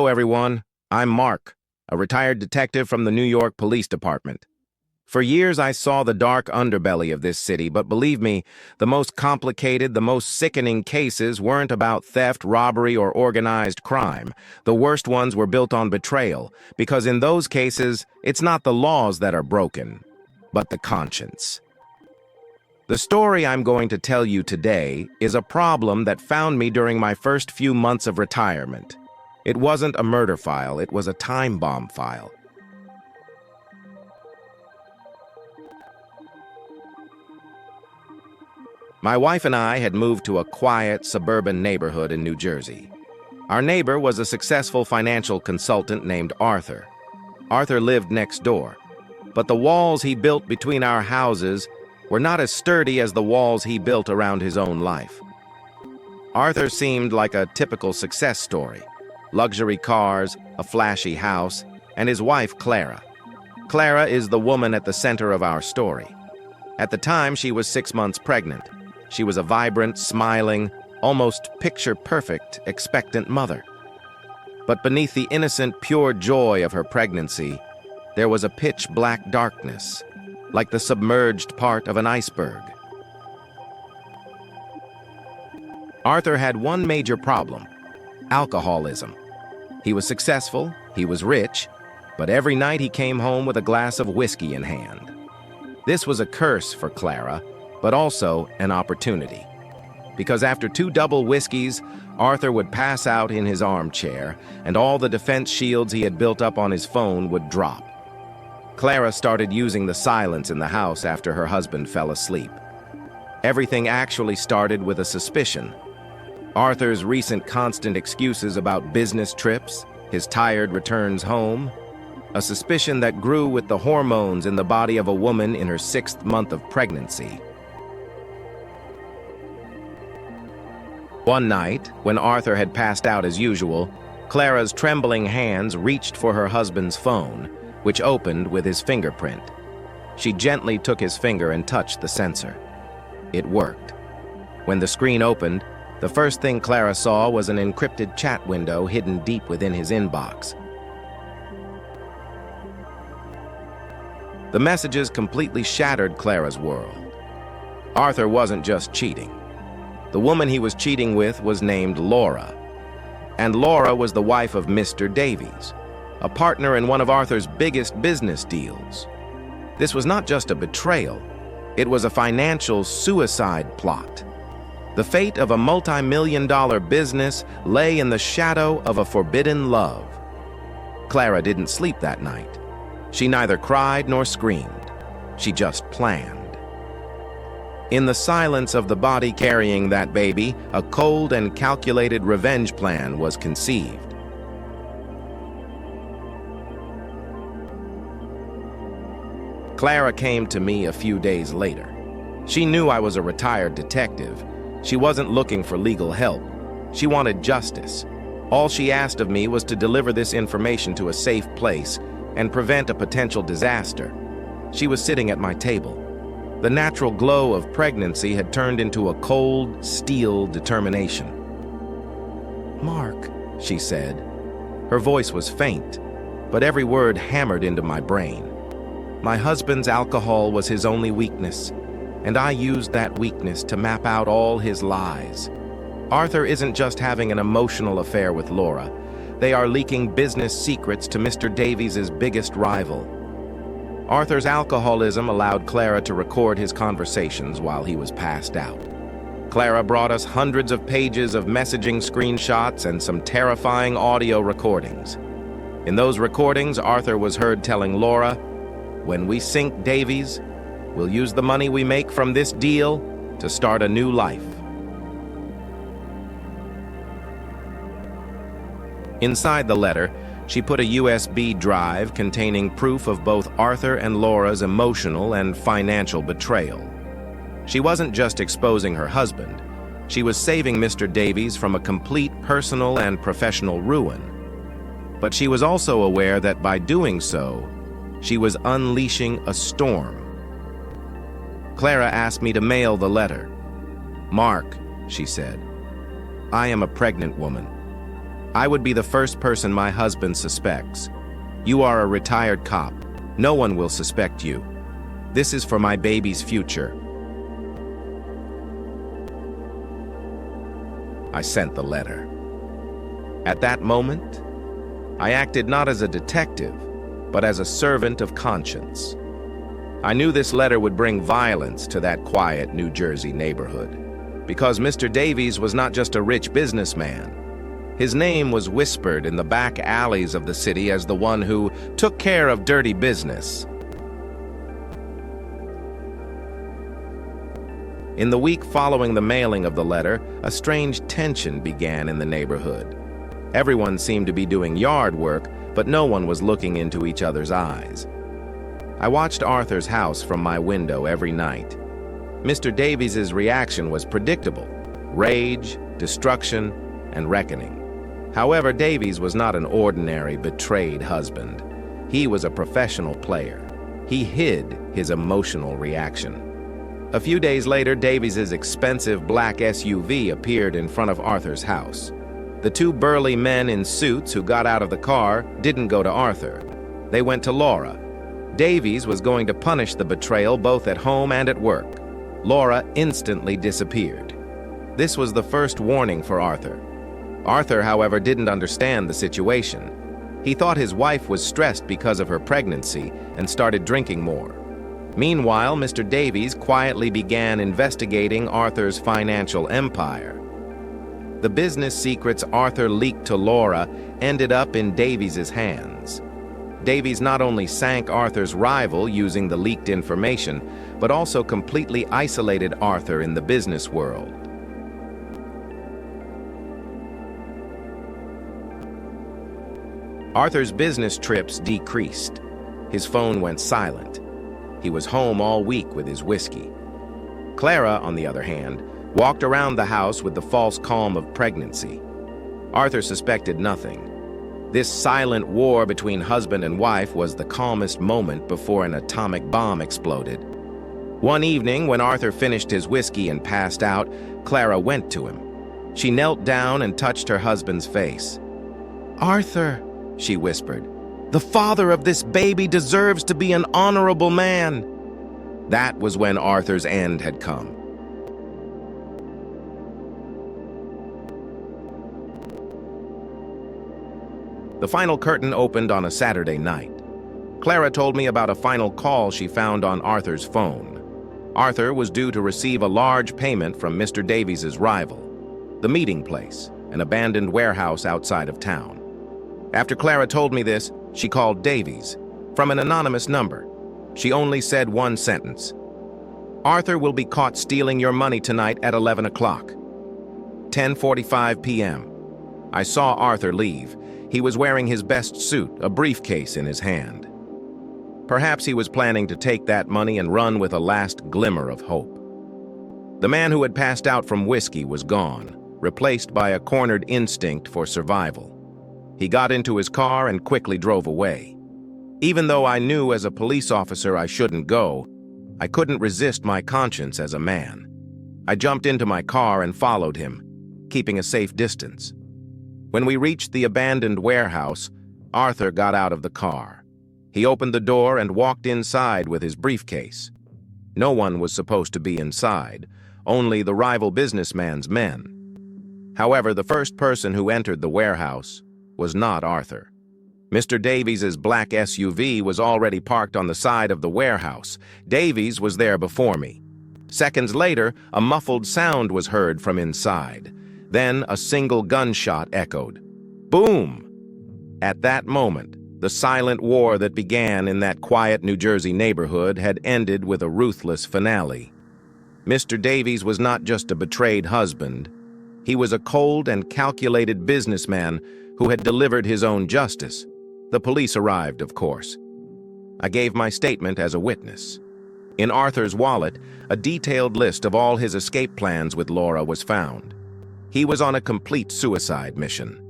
Hello, everyone. I'm Mark, a retired detective from the New York Police Department. For years, I saw the dark underbelly of this city, but believe me, the most complicated, the most sickening cases weren't about theft, robbery, or organized crime. The worst ones were built on betrayal, because in those cases, it's not the laws that are broken, but the conscience. The story I'm going to tell you today is a problem that found me during my first few months of retirement. It wasn't a murder file, it was a time bomb file. My wife and I had moved to a quiet, suburban neighborhood in New Jersey. Our neighbor was a successful financial consultant named Arthur. Arthur lived next door, but the walls he built between our houses were not as sturdy as the walls he built around his own life. Arthur seemed like a typical success story. Luxury cars, a flashy house, and his wife, Clara. Clara is the woman at the center of our story. At the time, she was 6 months pregnant. She was a vibrant, smiling, almost picture-perfect, expectant mother. But beneath the innocent, pure joy of her pregnancy, there was a pitch-black darkness, like the submerged part of an iceberg. Arthur had one major problem: alcoholism. He was successful, he was rich, but every night he came home with a glass of whiskey in hand. This was a curse for Clara, but also an opportunity. Because after 2 double whiskeys, Arthur would pass out in his armchair, and all the defense shields he had built up on his phone would drop. Clara started using the silence in the house after her husband fell asleep. Everything actually started with a suspicion. Arthur's recent constant excuses about business trips, his tired returns home, a suspicion that grew with the hormones in the body of a woman in her 6th month of pregnancy. One night, when Arthur had passed out as usual, Clara's trembling hands reached for her husband's phone, which opened with his fingerprint. She gently took his finger and touched the sensor. It worked. When the screen opened, the first thing Clara saw was an encrypted chat window hidden deep within his inbox. The messages completely shattered Clara's world. Arthur wasn't just cheating. The woman he was cheating with was named Laura. And Laura was the wife of Mr. Davies, a partner in one of Arthur's biggest business deals. This was not just a betrayal, it was a financial suicide plot. The fate of a multi-million-dollar business lay in the shadow of a forbidden love. Clara didn't sleep that night. She neither cried nor screamed. She just planned. In the silence of the body carrying that baby, a cold and calculated revenge plan was conceived. Clara came to me a few days later. She knew I was a retired detective. She wasn't looking for legal help. She wanted justice. All she asked of me was to deliver this information to a safe place and prevent a potential disaster. She was sitting at my table. The natural glow of pregnancy had turned into a cold, steel determination. "Mark," she said. Her voice was faint, but every word hammered into my brain. My husband's alcohol was his only weakness, and I used that weakness to map out all his lies. Arthur isn't just having an emotional affair with Laura. They are leaking business secrets to Mr. Davies' biggest rival. Arthur's alcoholism allowed Clara to record his conversations while he was passed out. Clara brought us hundreds of pages of messaging screenshots and some terrifying audio recordings. In those recordings, Arthur was heard telling Laura, "When we sink Davies, we'll use the money we make from this deal to start a new life." Inside the letter, she put a USB drive containing proof of both Arthur and Laura's emotional and financial betrayal. She wasn't just exposing her husband. She was saving Mr. Davies from a complete personal and professional ruin. But she was also aware that by doing so, she was unleashing a storm. Clara asked me to mail the letter. "Mark," she said, "I am a pregnant woman. I would be the first person my husband suspects. You are a retired cop. No one will suspect you. This is for my baby's future. I sent the letter. At that moment, I acted not as a detective, but as a servant of conscience. I knew this letter would bring violence to that quiet New Jersey neighborhood, because Mr. Davies was not just a rich businessman. His name was whispered in the back alleys of the city as the one who took care of dirty business. In the week following the mailing of the letter, a strange tension began in the neighborhood. Everyone seemed to be doing yard work, but no one was looking into each other's eyes. I watched Arthur's house from my window every night. Mr. Davies's reaction was predictable: rage, destruction, and reckoning. However, Davies was not an ordinary betrayed husband. He was a professional player. He hid his emotional reaction. A few days later, Davies's expensive black SUV appeared in front of Arthur's house. The two burly men in suits who got out of the car didn't go to Arthur. They went to Laura. Davies was going to punish the betrayal both at home and at work. Laura instantly disappeared. This was the first warning for Arthur. Arthur, however, didn't understand the situation. He thought his wife was stressed because of her pregnancy and started drinking more. Meanwhile, Mr. Davies quietly began investigating Arthur's financial empire. The business secrets Arthur leaked to Laura ended up in Davies's hands. Davies not only sank Arthur's rival using the leaked information, but also completely isolated Arthur in the business world. Arthur's business trips decreased. His phone went silent. He was home all week with his whiskey. Clara, on the other hand, walked around the house with the false calm of pregnancy. Arthur suspected nothing. This silent war between husband and wife was the calmest moment before an atomic bomb exploded. One evening, when Arthur finished his whiskey and passed out, Clara went to him. She knelt down and touched her husband's face. "Arthur," she whispered, "the father of this baby deserves to be an honorable man." That was when Arthur's end had come. The final curtain opened on a Saturday night. Clara told me about a final call she found on Arthur's phone. Arthur was due to receive a large payment from Mr. Davies's rival, the meeting place, an abandoned warehouse outside of town. After Clara told me this, she called Davies from an anonymous number. She only said one sentence: "Arthur will be caught stealing your money tonight at 11 o'clock. 10:45 p.m. I saw Arthur leave. He was wearing his best suit, a briefcase in his hand. Perhaps he was planning to take that money and run with a last glimmer of hope. The man who had passed out from whiskey was gone, replaced by a cornered instinct for survival. He got into his car and quickly drove away. Even though I knew as a police officer I shouldn't go, I couldn't resist my conscience as a man. I jumped into my car and followed him, keeping a safe distance. When we reached the abandoned warehouse, Arthur got out of the car. He opened the door and walked inside with his briefcase. No one was supposed to be inside, only the rival businessman's men. However, the first person who entered the warehouse was not Arthur. Mr. Davies's black SUV was already parked on the side of the warehouse. Davies was there before me. Seconds later, a muffled sound was heard from inside. Then a single gunshot echoed. Boom! At that moment, the silent war that began in that quiet New Jersey neighborhood had ended with a ruthless finale. Mr. Davies was not just a betrayed husband. He was a cold and calculated businessman who had delivered his own justice. The police arrived, of course. I gave my statement as a witness. In Arthur's wallet, a detailed list of all his escape plans with Laura was found. He was on a complete suicide mission.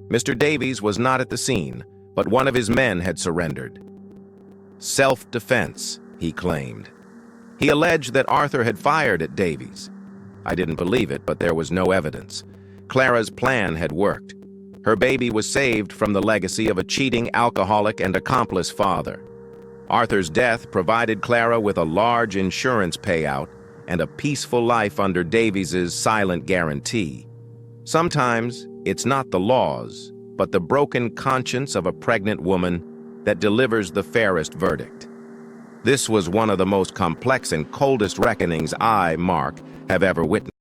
Mr. Davies was not at the scene, but one of his men had surrendered. Self-defense, he claimed. He alleged that Arthur had fired at Davies. I didn't believe it, but there was no evidence. Clara's plan had worked. Her baby was saved from the legacy of a cheating alcoholic and accomplice father. Arthur's death provided Clara with a large insurance payout and a peaceful life under Davies's silent guarantee. Sometimes it's not the laws, but the broken conscience of a pregnant woman that delivers the fairest verdict. This was one of the most complex and coldest reckonings I, Mark, have ever witnessed.